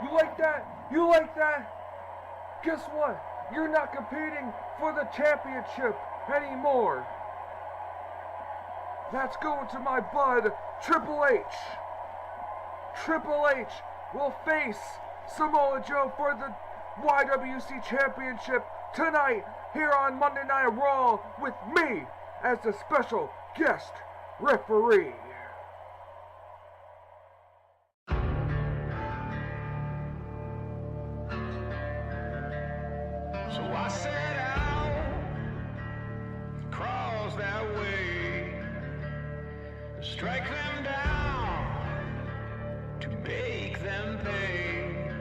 You like that? You like that? Guess what? You're not competing for the championship anymore. That's going to my bud, Triple H. Triple H will face Samoa Joe for the y.W.c championship tonight here on Monday Night Raw with me as the special guest referee. So I set out across that way to strike them down, to make them pay.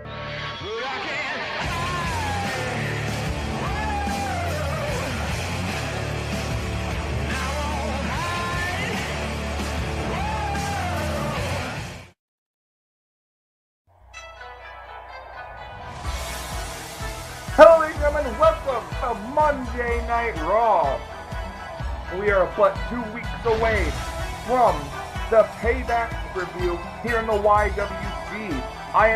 But I can't hide. Whoa. I won't hide. Whoa. Hello ladies and gentlemen, welcome to Monday Night Raw. We are but 2 weeks away from the Payback review here in the y.W.c. I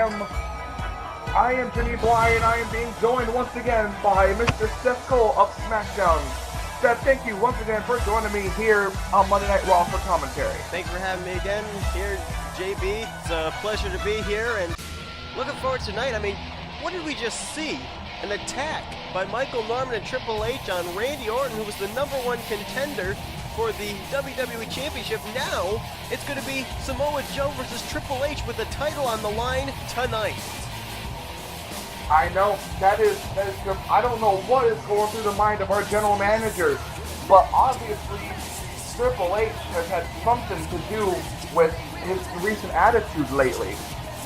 am Jimmy Bly, and I am being joined once again by Mr. Seth Cole of SmackDown. Seth, thank you once again for joining me here on Monday Night Raw for commentary. Thanks for having me again here, JB. It's a pleasure to be here, and looking forward to tonight. I mean, what did we just see? An attack by Michael Norman and Triple H on Randy Orton, who was the #1 contender for the WWE Championship. Now, it's going to be Samoa Joe versus Triple H with the title on the line tonight. I know, that is I don't know what is going through the mind of our general manager, but obviously Triple H has had something to do with his recent attitude lately.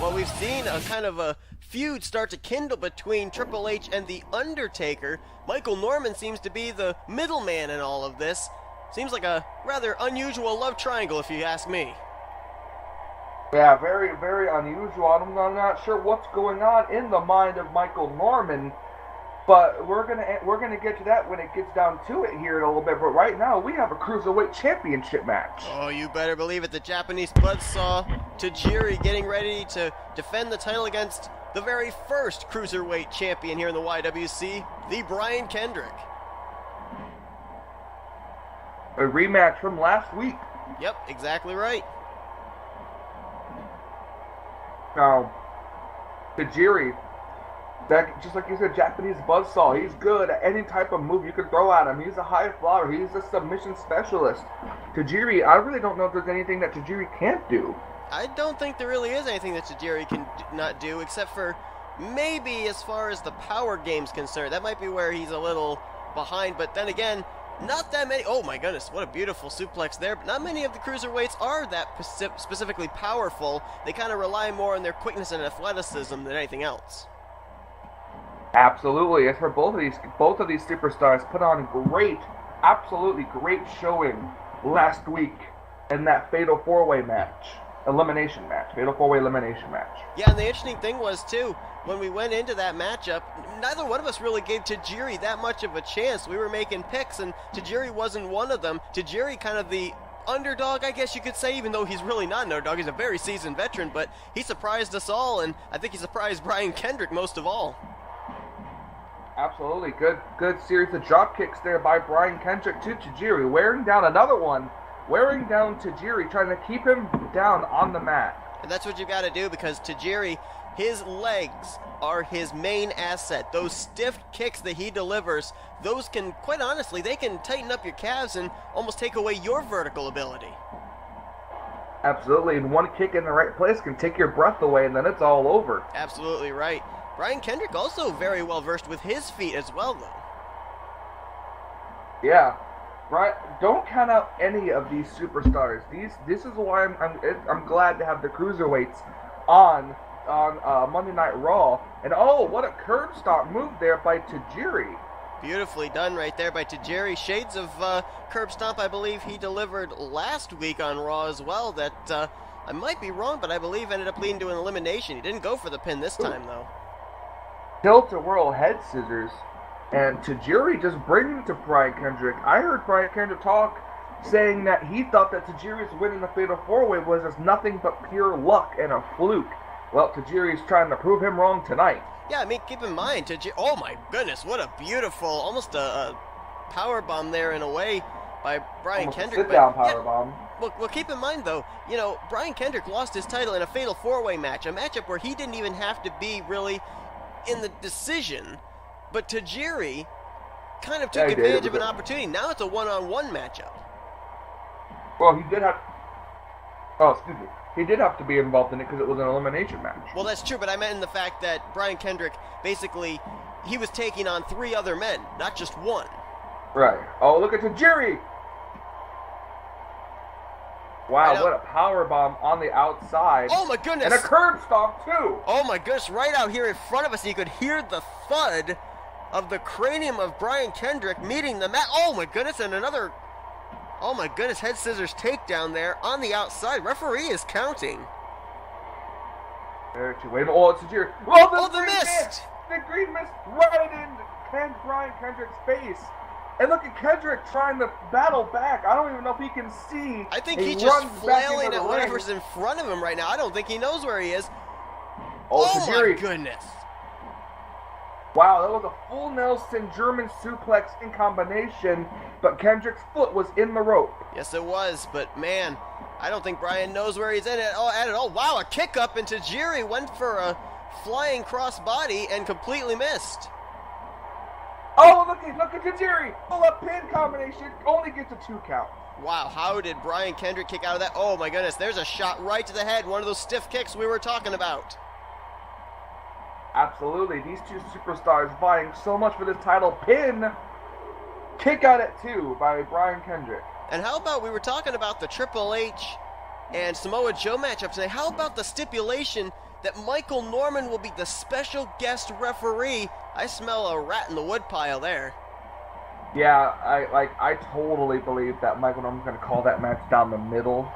Well, we've seen a kind of a feud start to kindle between Triple H and The Undertaker. Michael Norman seems to be the middleman in all of this. Seems like a rather unusual love triangle, if you ask me. Yeah, very, very unusual. I'm not sure what's going on in the mind of Michael Norman, but we're gonna get to that when it gets down to it here in a little bit. But right now, we have a Cruiserweight Championship match. Oh, you better believe it. The Japanese buzzsaw Tajiri getting ready to defend the title against the very first Cruiserweight champion here in the y.W.c, the Brian Kendrick. A rematch from last week. Yep, exactly right. Now, Tajiri, that just like you said, Japanese buzzsaw. He's good at any type of move you could throw at him. He's a high flyer. He's a submission specialist. Tajiri, I really don't know if there's anything that Tajiri can't do. I don't think there really is anything that Tajiri can not do, except for maybe as far as the power game's concerned. That might be where he's a little behind, but then again, not that many. Oh my goodness, what a beautiful suplex there. But not many of the cruiserweights are that specifically powerful. They kind of rely more on their quickness and athleticism than anything else. Absolutely. As for both of these superstars put on absolutely great showing last week in that Fatal 4-Way match. Fatal 4-Way elimination match. Yeah, and the interesting thing was, too, when we went into that matchup, neither one of us really gave Tajiri that much of a chance. We were making picks, and Tajiri wasn't one of them. Tajiri kind of the underdog, I guess you could say, even though he's really not an underdog. He's a very seasoned veteran, but he surprised us all, and I think he surprised Brian Kendrick most of all. Absolutely. Good series of drop kicks there by Brian Kendrick to Tajiri, wearing down Tajiri, trying to keep him down on the mat. And that's what you got to do, because Tajiri, his legs are his main asset. Those stiff kicks that he delivers, those can, quite honestly, they can tighten up your calves and almost take away your vertical ability. Absolutely, and one kick in the right place can take your breath away, and then it's all over. Absolutely right. Brian Kendrick also very well versed with his feet as well, though. Yeah. Right, don't count out any of these superstars. This is why I'm glad to have the cruiserweights on Monday Night Raw. And oh, what a curb stomp move there by Tajiri. Beautifully done right there by Tajiri. Shades of curb stomp, I believe he delivered last week on Raw as well. That I might be wrong, but I believe ended up leading to an elimination. He didn't go for the pin this time though. Tilt-a-whirl head scissors. And Tajiri just bringing it to Brian Kendrick. I heard Brian Kendrick talk, saying that he thought that Tajiri's win in the Fatal 4-Way was just nothing but pure luck and a fluke. Well, Tajiri's trying to prove him wrong tonight. Yeah, I mean, keep in mind, oh my goodness, what a beautiful, almost a power bomb there in a way by Brian Almost Kendrick. a sit-down power bomb. Well, keep in mind, though, you know, Brian Kendrick lost his title in a fatal four-way match, a matchup where he didn't even have to be really in the decision, but Tajiri kind of took advantage of an opportunity. Now it's a one-on-one matchup. Well, he did have... Oh, excuse me. He did have to be involved in it because it was an elimination match. Well, that's true, but I meant in the fact that Brian Kendrick, basically, he was taking on 3 other men, not just one. Right. Oh, look at Tajiri! Wow, what a power bomb on the outside. Oh, my goodness! And a curb stomp, too! Oh, my goodness, right out here in front of us, you could hear the thud of the cranium of Brian Kendrick meeting the mat. Oh, my goodness, and another... Oh my goodness, head scissors takedown there on the outside. Referee is counting. There she wait. Oh, it's Tajiri. Oh, the mist! The green mist right in Brian Kendrick's face. And look at Kendrick trying to battle back. I don't even know if he can see. I think he's just flailing at whatever's in front of him right now. I don't think he knows where he is. Oh my goodness. Wow, that was a full Nelson German suplex in combination, but Kendrick's foot was in the rope. Yes, it was, but man, I don't think Brian knows where he's at it all. Wow, a kick up, and Tajiri went for a flying crossbody and completely missed. Oh, look at Tajiri! Pull-up pin combination, only gets a 2 count. Wow, how did Brian Kendrick kick out of that? Oh my goodness, there's a shot right to the head, one of those stiff kicks we were talking about. Absolutely, these two superstars vying so much for this title. Pin, kick out at 2 by Brian Kendrick. And how about, we were talking about the Triple H and Samoa Joe matchup today. How about the stipulation that Michael Norman will be the special guest referee? I smell a rat in the woodpile there. Yeah, I totally believe that Michael Norman's going to call that match down the middle.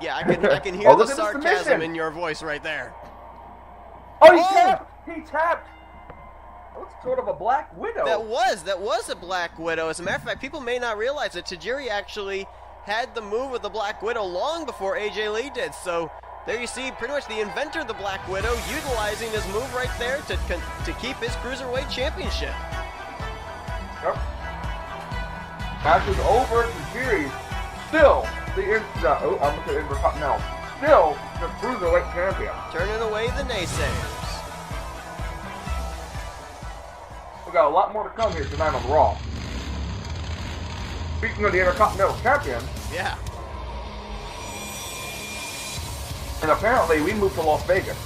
Yeah, I can hear the sarcasm in your voice right there. Oh, he tapped! He tapped! That was sort of a Black Widow. That was a Black Widow. As a matter of fact, people may not realize that Tajiri actually had the move of the Black Widow long before AJ Lee did. So there you see pretty much the inventor of the Black Widow utilizing his move right there to keep his Cruiserweight Championship. Yep. Match is over. Tajiri still the Intercontinental. Still the Cruiserweight Champion. Turning away the naysayers. We got a lot more to come here tonight on Raw. Speaking of the Intercontinental Champion. Yeah. And apparently we moved to Las Vegas.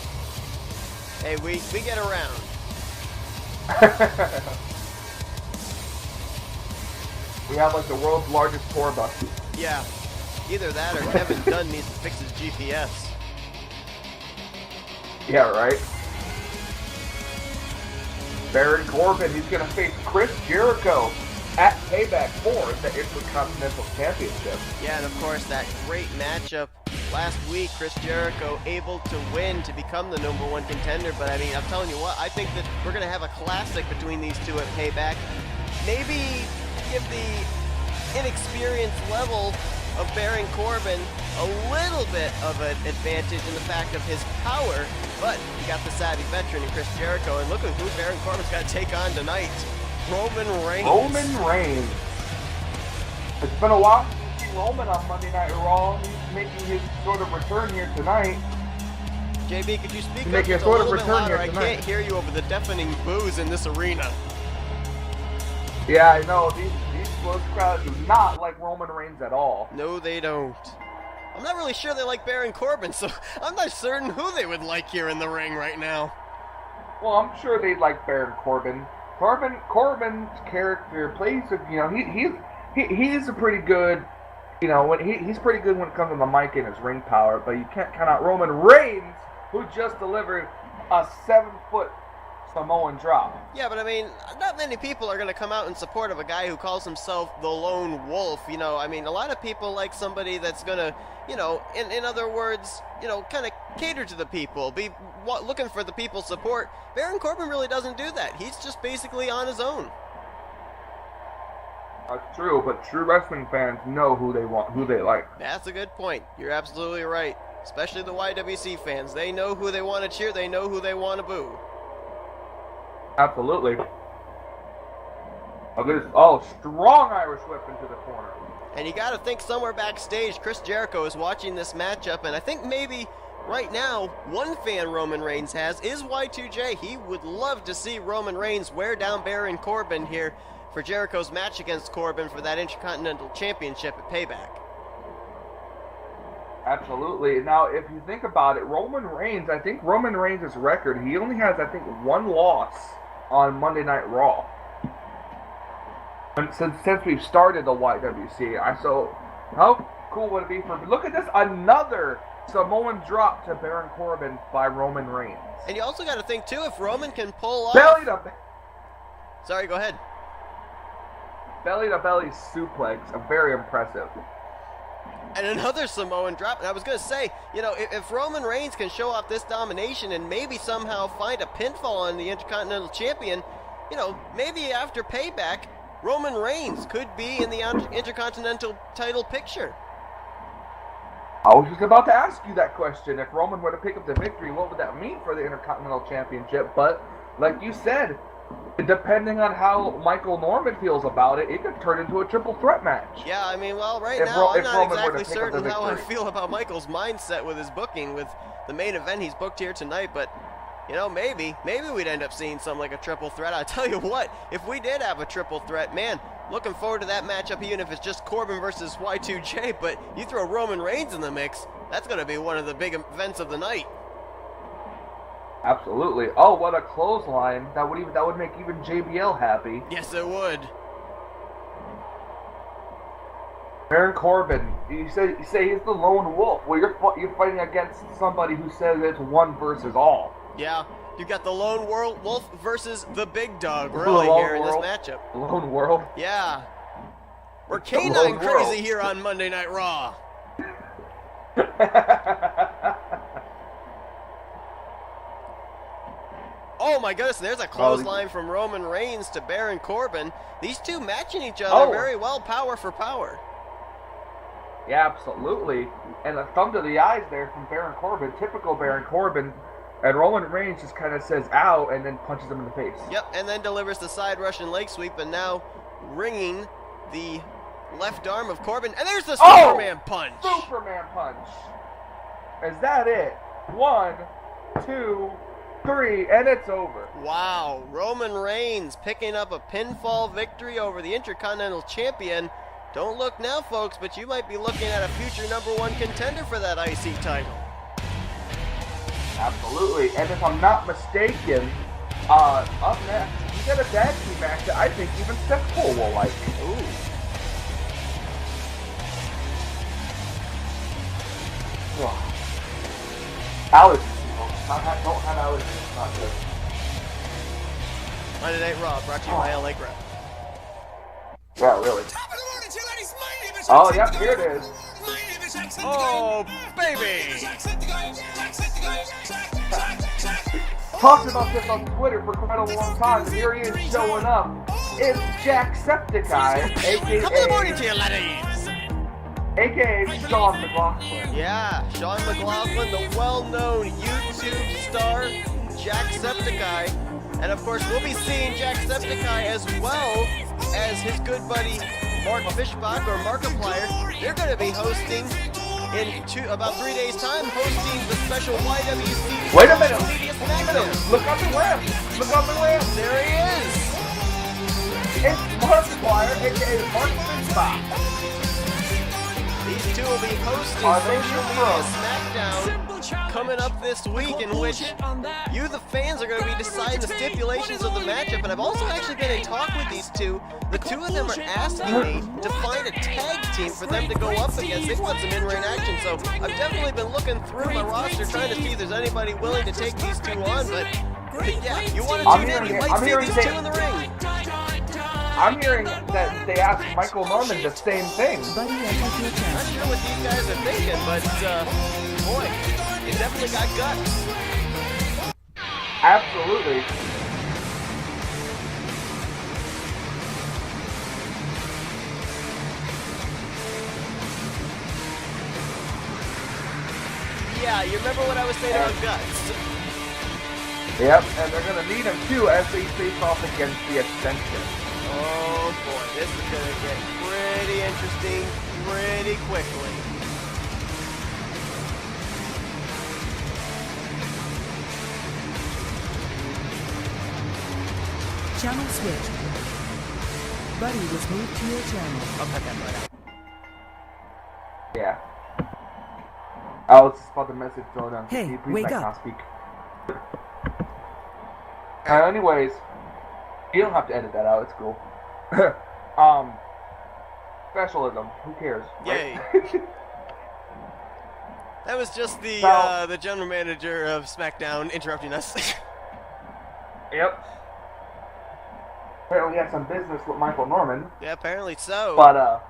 Hey, we get around. We have like the world's largest tour bus. Yeah. Either that or Kevin Dunn needs to fix his GPS. Yeah, right. Baron Corbin, he's going to face Chris Jericho at Payback for the Intercontinental Championship. Yeah, and of course that great matchup last week, Chris Jericho able to win to become the #1 contender. But I mean, I'm telling you what, I think that we're going to have a classic between these two at Payback. Maybe give the inexperienced level of Baron Corbin a little bit of an advantage in the fact of his power, but you got the savvy veteran in Chris Jericho, and look at who Baron Corbin's got to take on tonight. Roman Reigns. Roman Reigns. It's been a while since we've seen Roman on Monday Night Raw. He's making his sort of return here tonight. JB, could you speak up just a little bit louder? I can't hear you over the deafening boos in this arena. Yeah, I know. These close crowds do not like Roman Reigns at all. No, they don't. I'm not really sure they like Baron Corbin, so I'm not certain who they would like here in the ring right now. Well, I'm sure they'd like Baron Corbin. Corbin's character plays, he's a pretty good, he's pretty good when it comes to the mic and his ring power, but you can't count out Roman Reigns, who just delivered a 7-foot Samoan drop. Yeah, but I mean, not many people are going to come out in support of a guy who calls himself the Lone Wolf. I mean, a lot of people like somebody that's going to, in other words, kind of cater to the people, be looking for the people's support. Baron Corbin really doesn't do that. He's just basically on his own. That's true, but true wrestling fans know who they want, who they like. That's a good point. You're absolutely right. especially the y.W.c fans. They know who they want to cheer. They know who they want to boo. Absolutely. Oh, strong Irish whip into the corner. And you got to think somewhere backstage, Chris Jericho is watching this matchup, and I think maybe right now, one fan Roman Reigns has is Y2J. He would love to see Roman Reigns wear down Baron Corbin here for Jericho's match against Corbin for that Intercontinental Championship at Payback. Absolutely. Now, if you think about it, Roman Reigns, I think Roman Reigns' record, he only has, I think, one loss on Monday Night Raw. And since we've started the y.W.c, so how cool would it be for, look at this, another Samoan drop to Baron Corbin by Roman Reigns. And you also got to think, too, if Roman can pull off... Belly to... Sorry, go ahead. Belly to belly suplex, very impressive. And another Samoan drop. And I was going to say, you know, if Roman Reigns can show off this domination and maybe somehow find a pinfall on the Intercontinental Champion, you know, maybe after Payback, Roman Reigns could be in the Intercontinental title picture. I was just about to ask you that question. If Roman were to pick up the victory, what would that mean for the Intercontinental Championship? But, like you said, depending on how Michael Norman feels about it, it could turn into a triple threat match. Yeah, I mean, well, right now, I'm not Roman exactly certain how I feel about Michael's mindset with his booking, with the main event he's booked here tonight, but, you know, maybe we'd end up seeing something like a triple threat. I'll tell you what, if we did have a triple threat, man, looking forward to that matchup, even if it's just Corbin versus Y2J, but you throw Roman Reigns in the mix, that's going to be one of the big events of the night. Absolutely. Oh, what a clothesline. That would make even JBL happy. Yes, it would. Baron Corbin, you say he's the lone wolf. Well, you're fighting against somebody who says it's one versus all. Yeah, you got the lone wolf versus the big dog, really, here in this matchup. The lone world? Yeah. We're canine crazy here on Monday Night Raw. Oh my goodness, there's a clothesline from Roman Reigns to Baron Corbin. These two matching each other very well, power for power. Yeah, absolutely. And a thumb to the eyes there from Baron Corbin, typical Baron Corbin. And Roman Reigns just kind of says, ow, and then punches him in the face. Yep, and then delivers the side Russian leg sweep, and now ringing the left arm of Corbin. And there's the Superman punch. Superman punch. Is that it? 1, 2, 3, and it's over. Wow, Roman Reigns picking up a pinfall victory over the Intercontinental Champion. Don't look now, folks, but you might be looking at a future #1 contender for that IC title. Absolutely, and if I'm not mistaken, up next, you got a tag team match that I think even Seth Cole will like. Ooh. Alex, don't have Alex. Not good. Monday Night Raw, brought to you by LA Grip. Yeah, really. Oh, yep, here it is. Oh, baby! Talked about this on Twitter for quite a long time, and here he is showing up. It's Jacksepticeye, a.k.a. Come in the morning to you, laddies! A.k.a. Shawn McLaughlin. Yeah, Shawn McLaughlin, the well-known YouTube star, Jacksepticeye. And of course, we'll be seeing Jacksepticeye as well as his good buddy Mark Fishbach or Markiplier. They're going to be hosting in about 3 days' time, hosting the special y.W.c. Wait a minute! Look up the ramp! Look up the ramp! There he is! It's Markiplier, a.k.a. Mark Fishbach. These two will be hosting Social Media SmackDown coming up this week, in which you, the fans, are going to be deciding the stipulations of the matchup. And I've also actually been in talk with these two. The two of them are asking me to find a tag team for them to go up against. They want some in-ring action, so I've definitely been looking through my roster trying to see if there's anybody willing to take these two on. But yeah, you want to tune in, you might see these two in the ring. I'm hearing that they asked Michael Norman the same thing. Not sure what these guys are thinking, but boy, they definitely got guts. Absolutely. Yeah, you remember what I was saying about Guts? Yep, and they're going to need him too as they face off against the Ascension. Oh boy, this is going to get pretty interesting pretty quickly. Channel switch. Buddy was moved to your channel. I'll cut that right out. Yeah. I was just about to message Jordan. Hey, Can you please wake make up. not speak? Anyways, you don't have to edit that out. It's cool. Specialism. Who cares? Yay. Right? That was just the general manager of SmackDown interrupting us. Yep. Apparently had some business with Michael Norman. Yeah, apparently so. But,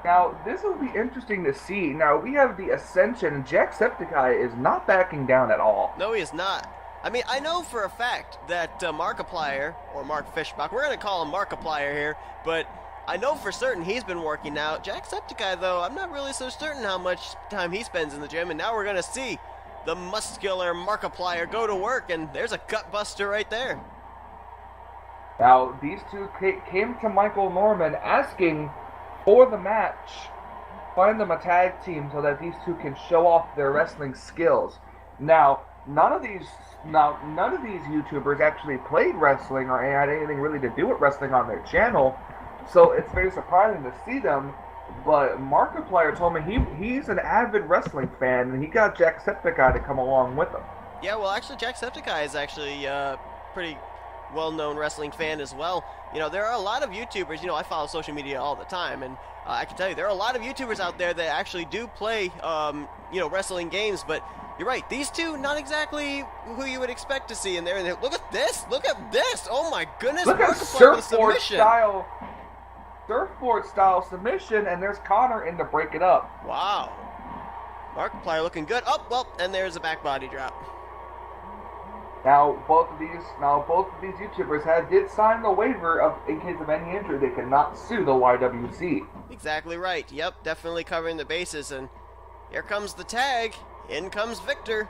now, this will be interesting to see. Now, we have the Ascension. Jacksepticeye is not backing down at all. No, he is not. I mean, I know for a fact that Markiplier, or Mark Fishbach, we're going to call him Markiplier here, but I know for certain he's been working out. Jacksepticeye, though, I'm not really so certain how much time he spends in the gym, and now we're going to see the muscular Markiplier go to work, and there's a gut buster right there. Now, these two came to Michael Norman asking for the match. Find them a tag team so that these two can show off their wrestling skills. Now, none of these YouTubers actually played wrestling or had anything really to do with wrestling on their channel, so it's very surprising to see them. But Markiplier told me he's an avid wrestling fan, and he got Jacksepticeye to come along with him. Yeah, well, actually, Jacksepticeye is actually pretty well-known wrestling fan as well. You know, there are a lot of YouTubers, you know, I follow social media all the time, and I can tell you there are a lot of YouTubers out there that actually do play, you know, wrestling games, but you're right, these two, not exactly who you would expect to see in there. And look at this! Look at this! Oh my goodness! Look at surfboard style submission, and there's Connor in to break it up. Wow. Markiplier looking good. Oh, well, and there's a back body drop. Now both of these YouTubers did sign the waiver of, in case of any injury, they cannot sue the y.W.c. Exactly right. Yep, definitely covering the bases. And here comes the tag. In comes Victor.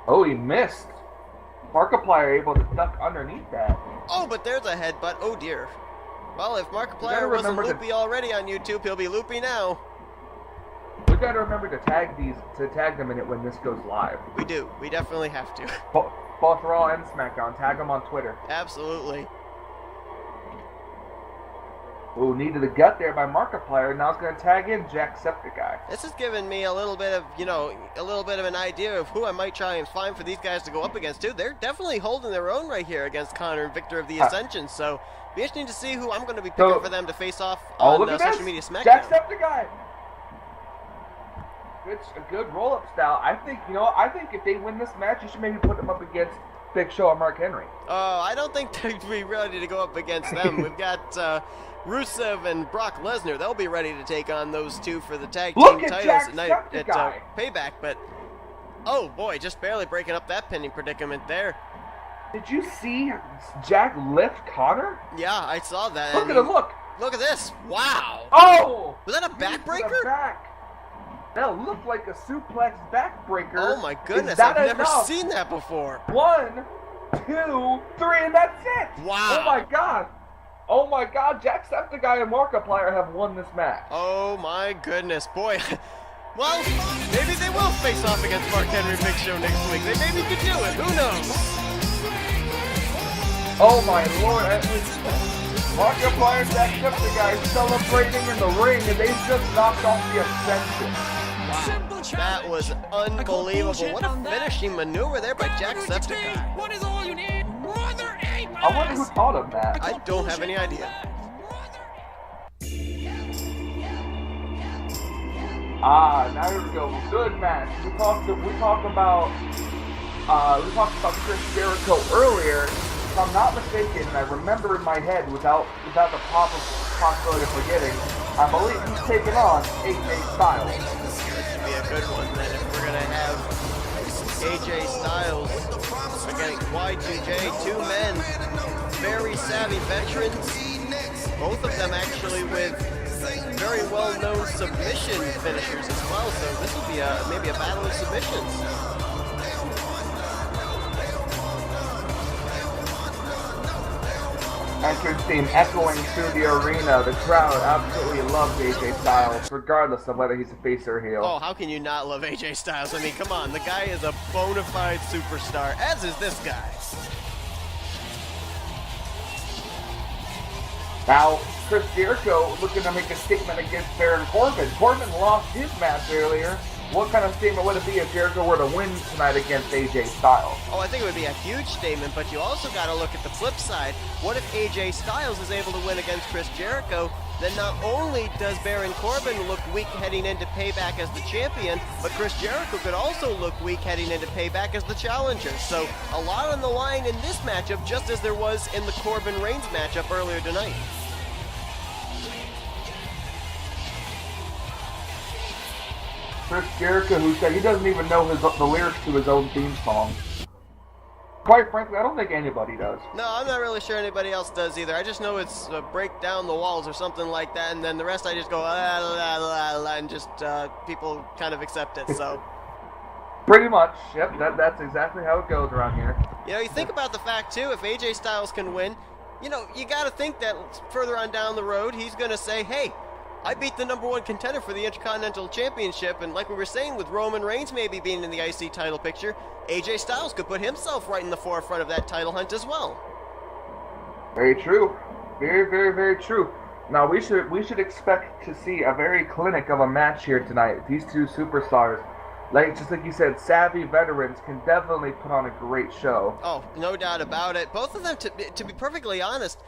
Oh, he missed. Markiplier able to duck underneath that. Oh, but there's a headbutt. Oh dear. Well, if Markiplier wasn't loopy already on YouTube, he'll be loopy now. We gotta remember to tag them in it when this goes live. We do. We definitely have to. Both Raw and SmackDown. Tag them on Twitter. Absolutely. Ooh, needed a gut there by Markiplier. Now it's gonna tag in Jacksepticeye. This has given me a little bit of, you know, an idea of who I might try and find for these guys to go up against too. They're definitely holding their own right here against Connor and Victor of the Ascension. So, be interesting to see who I'm going to be picking for them to face off on social media SmackDown. Jacksepticeye. It's a good roll-up style. I think if they win this match, you should maybe put them up against Big Show and Mark Henry. Oh, I don't think they'd be ready to go up against them. We've got Rusev and Brock Lesnar. They'll be ready to take on those two for the tag team titles tonight at Payback. But, oh boy, just barely breaking up that pinning predicament there. Did you see Jack lift Connor? Yeah, I saw that. Look at him, look. Look at this. Wow. Oh! Was that a backbreaker? That looked like a suplex backbreaker. Oh my goodness, I've never seen that before. 1, 2, 3, and that's it. Wow. Oh my god. Oh my god, Jacksepticeye and Markiplier have won this match. Oh my goodness, boy. Well, maybe they will face off against Mark Henry Big Show next week. They maybe could do it, who knows? Oh my lord, Markiplier and Jacksepticeye celebrating in the ring, and they just knocked off the Ascension. Wow, that was unbelievable. What a finishing maneuver there by Jacksepticeye. What is all you need? I wonder who taught him that. I don't have any idea. Now here we go. Good match. We talked about Chris Jericho earlier. If I'm not mistaken, and I remember in my head without the possibility of forgetting, I believe he's taking on AJ Styles. This should be a good one then if we're gonna have AJ Styles against y.W.c, two men, very savvy veterans, both of them actually with very well best-known submission finishers as well, so this will be maybe a battle of submissions. Entrance theme echoing through the arena. The crowd absolutely loves AJ Styles, regardless of whether he's a face or a heel. Oh, how can you not love AJ Styles? I mean, come on, the guy is a bona fide superstar, as is this guy. Now, Chris Jericho looking to make a statement against Baron Corbin. Corbin lost his match earlier. What kind of statement would it be if Jericho were to win tonight against AJ Styles? Oh, I think it would be a huge statement, but you also got to look at the flip side. What if AJ Styles is able to win against Chris Jericho? Then not only does Baron Corbin look weak heading into Payback as the champion, but Chris Jericho could also look weak heading into Payback as the challenger. So a lot on the line in this matchup, just as there was in the Corbin-Reigns matchup earlier tonight. Chris Jericho, who said he doesn't even know the lyrics to his own theme song. Quite frankly, I don't think anybody does. No, I'm not really sure anybody else does either. I just know it's break down the walls or something like that, and then the rest I just go la la la la, and just people kind of accept it. So. Pretty much, yep. That's exactly how it goes around here. You know, you think about the fact too, if AJ Styles can win, you know, you got to think that further on down the road, he's going to say, hey, I beat the #1 contender for the Intercontinental Championship, and like we were saying, with Roman Reigns maybe being in the IC title picture, AJ Styles could put himself right in the forefront of that title hunt as well. Very true. Very, very, very true. Now, we should expect to see a very clinic of a match here tonight. These two superstars, just like you said, savvy veterans can definitely put on a great show. Oh, no doubt about it. Both of them, to be perfectly honest,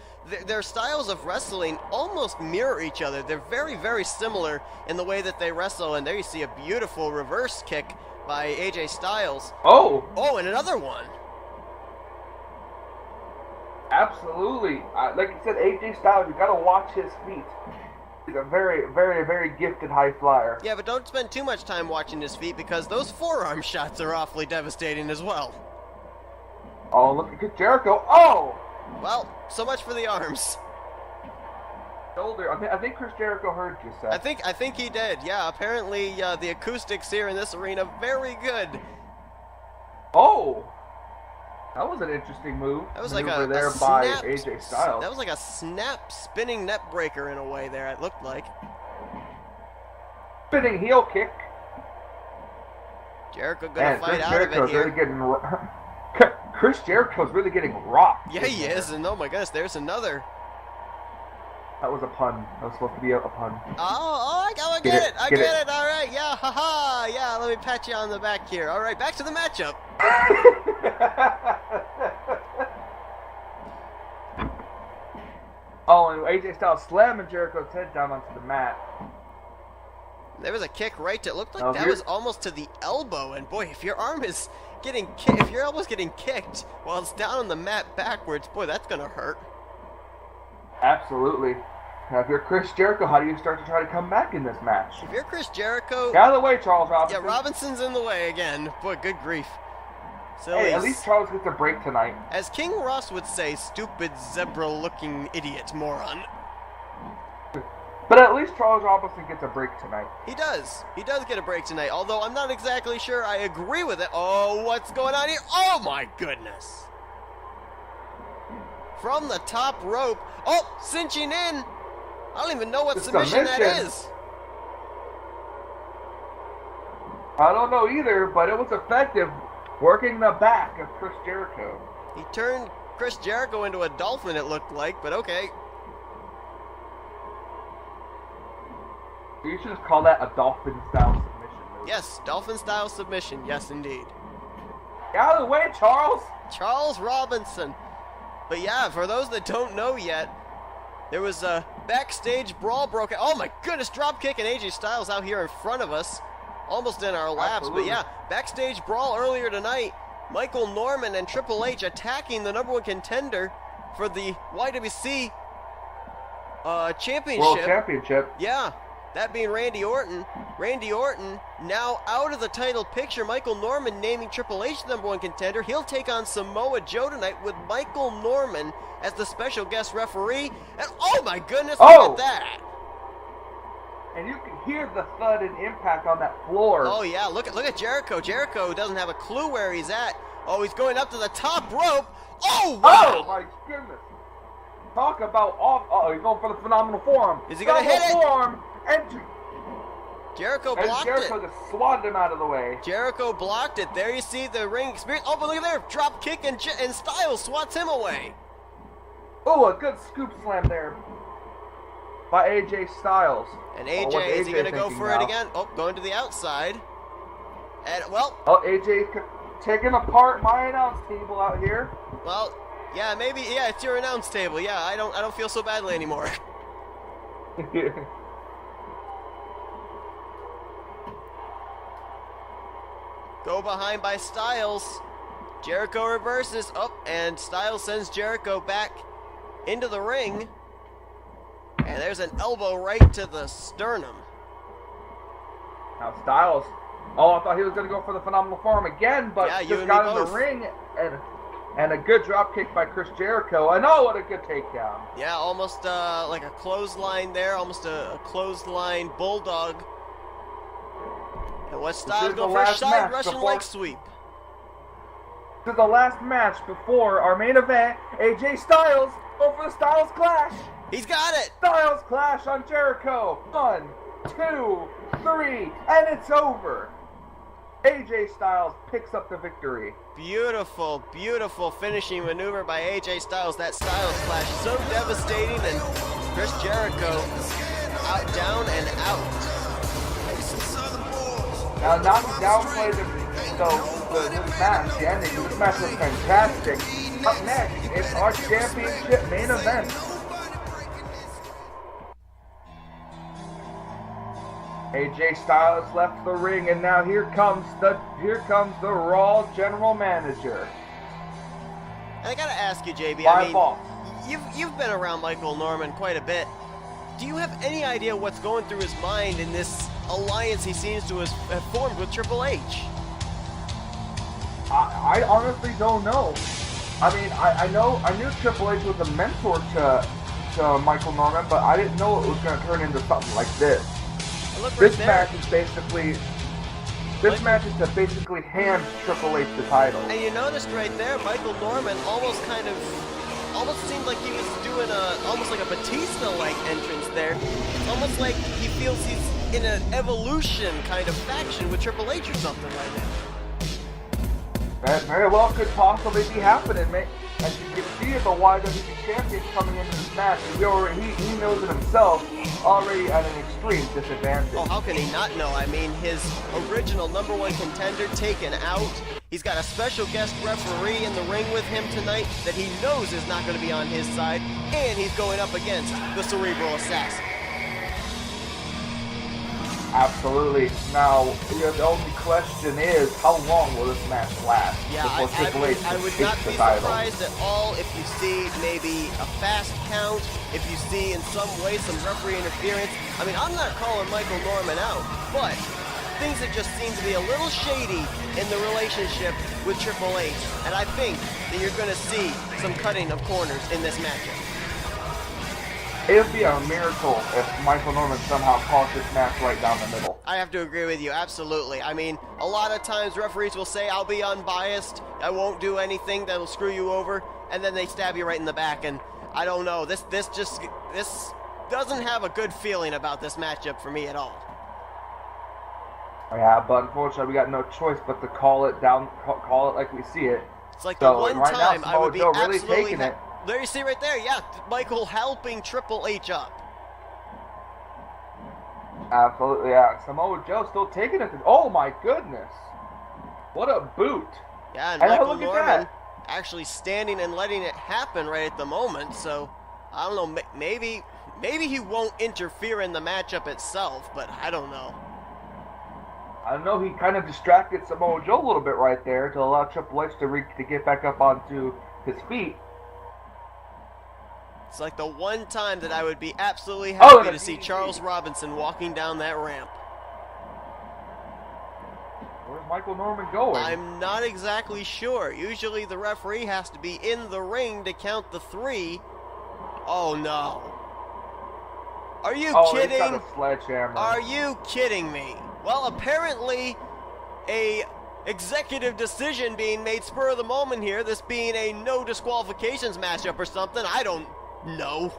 their styles of wrestling almost mirror each other. They're very, very similar in the way that they wrestle, and there you see a beautiful reverse kick by AJ Styles. Oh! Oh, and another one. Absolutely. Like you said, AJ Styles, you gotta watch his feet. He's a very, very, very gifted high flyer. Yeah, but don't spend too much time watching his feet, because those forearm shots are awfully devastating as well. Oh, look at Jericho. Oh! Well, so much for the arms. Shoulder. I think Chris Jericho heard you, Seth. I think he did. Yeah, apparently the acoustics here in this arena very good. Oh! That was an interesting move. That was like by AJ Styles. That was like a snap spinning net breaker in a way there, it looked like. Spinning heel kick. Jericho gonna fight out of it here. Chris Jericho's really getting rocked. Yeah, he is, and oh my goodness, there's another. That was a pun. That was supposed to be a pun. I get it. I get it. All right, yeah, haha. Yeah, let me pat you on the back here. All right, back to the matchup. Oh, and AJ Styles slamming Jericho's head down onto the mat. There was a kick right to, it looked like that was almost to the elbow, and boy, if your arm is getting kicked, if your elbow's getting kicked while it's down on the mat backwards, boy, that's gonna hurt. Absolutely. Now, if you're Chris Jericho, how do you start to try to come back in this match? If you're Chris Jericho... Get out of the way, Charles Robinson. Yeah, Robinson's in the way again. Boy, good grief. So hey, at least Charles gets a break tonight. As King Ross would say, stupid zebra-looking idiot moron. But at least Charles Robinson gets a break tonight. He does. He does get a break tonight, although I'm not exactly sure I agree with it. Oh, what's going on here? Oh, my goodness. From the top rope. Oh, cinching in. I don't even know what submission that is. I don't know either, but it was effective, working the back of Chris Jericho. He turned Chris Jericho into a dolphin, it looked like, but okay. You should just call that a dolphin-style submission move. Yes, dolphin-style submission. Yes, indeed. Get out of the way, Charles! Charles Robinson. But yeah, for those that don't know yet, there was a backstage brawl broke out. Oh my goodness, dropkick and AJ Styles out here in front of us. Almost in our laps, Absolutely. But yeah, backstage brawl earlier tonight. Michael Norman and Triple H attacking the #1 contender for the y.W.c championship. World Championship. Yeah, that being Randy Orton. Randy Orton now out of the title picture. Michael Norman naming Triple H the #1 contender. He'll take on Samoa Joe tonight with Michael Norman as the special guest referee. And oh my goodness, look at that. and you can hear the thud and impact on that floor. Oh yeah, look at Jericho. Jericho doesn't have a clue where he's at. Oh, he's going up to the top rope. Oh wow! Oh my goodness! Talk about off. Oh, he's going for the phenomenal forearm. Is he gonna hit it? Forearm, and Jericho blocked Jericho it. just swatted him out of the way. Jericho blocked it. There you see the ring experience. Oh, but look at there. Drop kick and Styles swats him away. Oh, a good scoop slam there by AJ Styles. And AJ, is he going to go for now? it again? Oh, going to the outside. And, well. Oh, AJ taking apart my announce table out here. Well, yeah, maybe, yeah, it's your announce table. Yeah, I don't feel so badly anymore. Go behind by Styles. Jericho reverses. Oh, and Styles sends Jericho back into the ring. And there's an elbow right to the sternum. Now Styles. Oh, I thought he was going to go for the phenomenal forearm again, but yeah, just got in the ring. And a good drop kick by Chris Jericho. And oh, what a good takedown. Yeah, almost like a clothesline there. Almost a clothesline bulldog. And what Styles go for a side Russian leg sweep. This is the last match before our main event. AJ Styles go for the Styles Clash. He's got it. Styles Clash on Jericho. 1, 2, 3, and it's over. AJ Styles picks up the victory. Beautiful, beautiful finishing maneuver by AJ Styles. That Styles Clash so devastating, and Chris Jericho out, down, and out. Now, not to downplay this match, the ending. This match was fantastic. Up next, it's our championship main event. AJ Styles left the ring, and now here comes the Raw general manager. I gotta ask you, JB. My boss. You've been around Michael Norman quite a bit. Do you have any idea what's going through his mind in this alliance he seems to have formed with Triple H? I honestly don't know. I mean, I knew Triple H was a mentor to Michael Norman, but I didn't know it was going to turn into something like this. This match is to basically hand Triple H the title. And you noticed right there, Michael Norman almost seemed like he was doing almost like a Batista-like entrance there. It's almost like he feels he's in an evolution kind of faction with Triple H or something like that. That very well could possibly be happening, mate. As you can see, the y.W.c champion coming into this match, he knows it himself, already at an extreme disadvantage. Oh, how can he not know? I mean, his original #1 contender taken out. He's got a special guest referee in the ring with him tonight that he knows is not going to be on his side, and he's going up against the Cerebral Assassin. Absolutely. Now, the only question is, how long will this match last? Yeah, before Triple H I would not be surprised at all if you see maybe a fast count, if you see in some way some referee interference. I mean, I'm not calling Michael Norman out, but things that just seem to be a little shady in the relationship with Triple H, and I think that you're going to see some cutting of corners in this matchup. It would be a miracle if Michael Norman somehow calls this match right down the middle. I have to agree with you, absolutely. I mean, a lot of times referees will say, I'll be unbiased, I won't do anything that'll screw you over, and then they stab you right in the back, and I don't know, this doesn't have a good feeling about this matchup for me at all. Yeah, but unfortunately we got no choice but to call it like we see it. It's like the one right time now, I would be really absolutely taking it. There you see right there, yeah, Michael helping Triple H up. Absolutely, yeah. Samoa Joe still taking it. Oh my goodness. What a boot. Yeah, and Michael Michael Norman actually standing and letting it happen right at the moment, so I don't know, maybe he won't interfere in the matchup itself, but I don't know. I know he kind of distracted Samoa Joe a little bit right there to allow Triple H to get back up onto his feet. It's like the one time that I would be absolutely happy to see Charles Robinson walking down that ramp. Where's Michael Norman going? I'm not exactly sure. Usually the referee has to be in the ring to count the 3. Oh no. Are you Oh, kidding? he's got a sledgehammer. Are you kidding me? Well, apparently a executive decision being made spur of the moment here, this being a no disqualifications matchup or something. I don't know.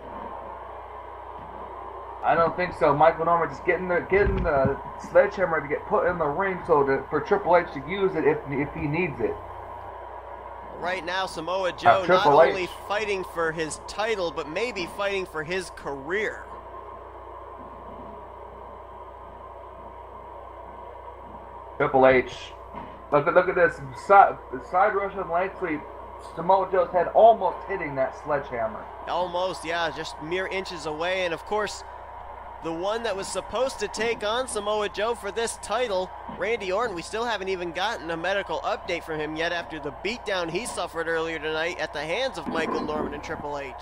I don't think so. Michael Norman just getting the sledgehammer to get put in the ring for Triple H to use it if he needs it. Right now, Samoa Joe not only fighting for his title, but maybe fighting for his career. Triple H. Look at this. Side Russian leg sweep. Samoa Joe's head almost hitting that sledgehammer. Almost, yeah, just mere inches away. And of course, the one that was supposed to take on Samoa Joe for this title, Randy Orton, we still haven't even gotten a medical update from him yet after the beatdown he suffered earlier tonight at the hands of Michael Norman and Triple H.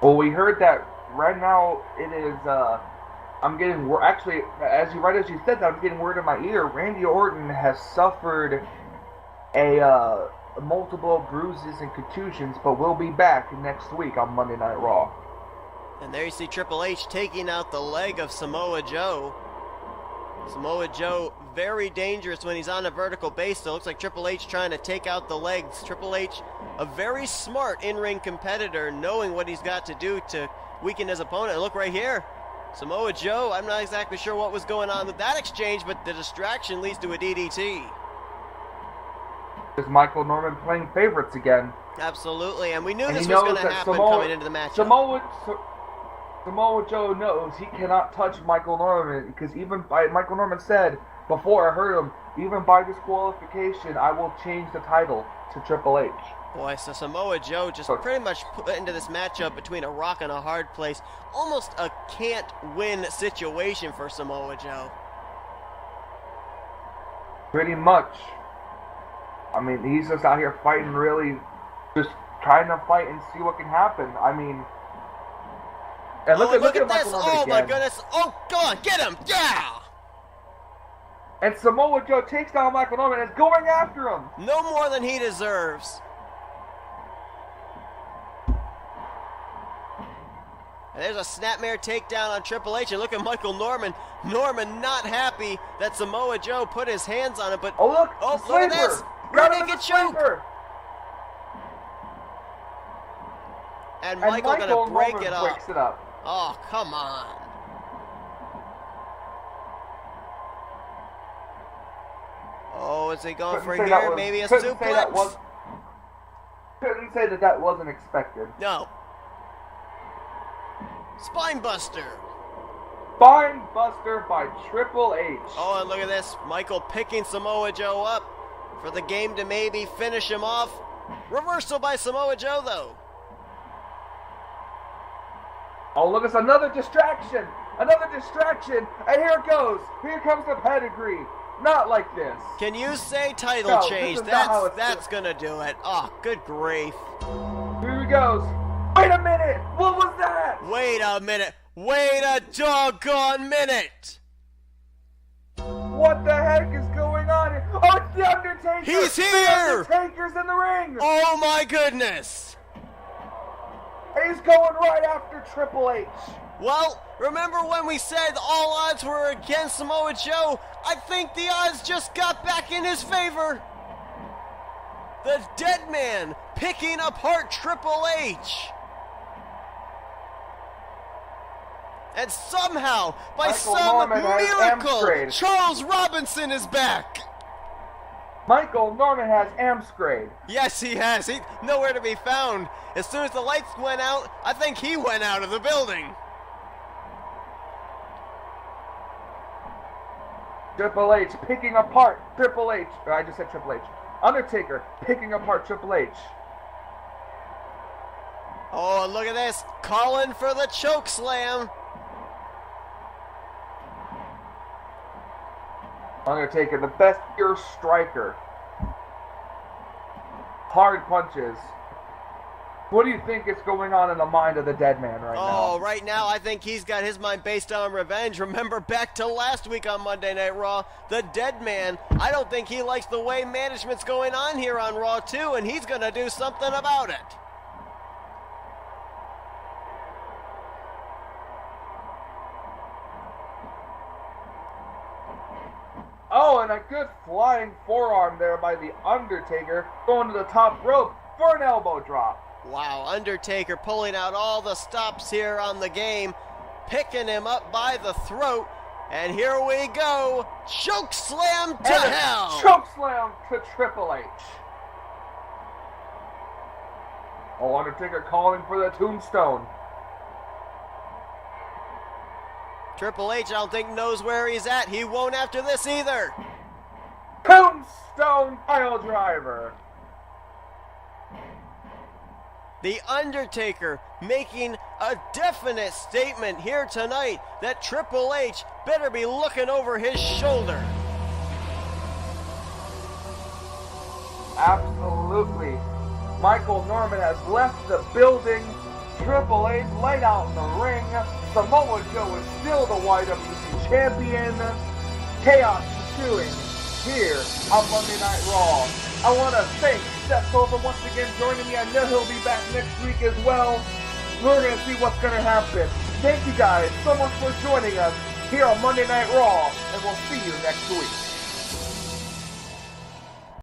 Well, we heard that right now it is, actually, right as you said that, I'm getting word in my ear, Randy Orton has suffered multiple bruises and contusions, but will be back next week on Monday Night Raw. And there you see Triple H taking out the leg of Samoa Joe. Samoa Joe, very dangerous when he's on a vertical base. So it looks like Triple H trying to take out the legs. Triple H, a very smart in-ring competitor, knowing what he's got to do to weaken his opponent. And look right here. Samoa Joe, I'm not exactly sure what was going on with that exchange, but the distraction leads to a DDT. Is Michael Norman playing favorites again? Absolutely, and we knew this was going to happen coming into the match. Samoa Joe knows he cannot touch Michael Norman because Michael Norman said before I heard him, even by disqualification, I will change the title to Triple H. Boy, so Samoa Joe just pretty much put into this matchup between a rock and a hard place. Almost a can't-win situation for Samoa Joe. Pretty much. I mean, he's just out here fighting, really, just trying to fight and see what can happen. I mean, and look at this! Michael Norman Oh again. my goodness! Oh, go on, get him! Yeah! And Samoa Joe takes down Michael Norman and is going after him. No more than he deserves. And there's a snapmare takedown on Triple H, and look at Michael Norman. Norman not happy that Samoa Joe put his hands on it, but look at this! Rear naked choke! And Michael gonna break it up. Breaks it up. Oh, come on. Oh, is he going for here? Maybe a suplex? Couldn't say that wasn't expected. No. Spine buster. Spine buster by Triple H. Oh, and look at this. Michael picking Samoa Joe up for the game to maybe finish him off. Reversal by Samoa Joe, though. Oh, look, it's another distraction. Another distraction. And here it goes. Here comes the pedigree. Not like this. Can you say title change? That's That's gonna do it. Oh, good grief. Here he goes. Wait a minute. What was that? Wait a minute. Wait a doggone minute. What the heck is going on here? Oh, it's The Undertaker. He's here. The Undertaker's in the ring. Oh, my goodness. And he's going right after Triple H. Well, remember when we said all odds were against Samoa Joe? I think the odds just got back in his favor. The Dead Man picking apart Triple H. And somehow, by some miracle, Charles Robinson is back. Michael Norman has Amscrade. Yes, he has. He's nowhere to be found. As soon as the lights went out, I think he went out of the building. Triple H picking apart Triple H. I just said Triple H. Undertaker picking apart Triple H. Oh, and look at this. Calling for the choke slam. Undertaker, the best pure striker. Hard punches. What do you think is going on in the mind of the Dead Man right now? Oh, right now I think he's got his mind based on revenge. Remember back to last week on Monday Night Raw, the Dead Man, I don't think he likes the way management's going on here on Raw too, and he's going to do something about it. Oh, and a good flying forearm there by The Undertaker, going to the top rope for an elbow drop. Wow, Undertaker pulling out all the stops here on the game, picking him up by the throat, and here we go, choke slam to And hell! choke slam to Triple H. Oh, Undertaker calling for the tombstone. Triple H, I don't think, knows where he's at. He won't after this either. Tombstone pile driver. The Undertaker making a definite statement here tonight that Triple H better be looking over his shoulder. Absolutely. Michael Norman has left the building. Triple H laid out in the ring. Samoa Joe is still the y.W.c champion. Chaos ensuing here on Monday Night Raw. I want to thank Seth Silver once again joining me. I know he'll be back next week as well. We're going to see what's going to happen. Thank you guys so much for joining us here on Monday Night Raw, and we'll see you next week.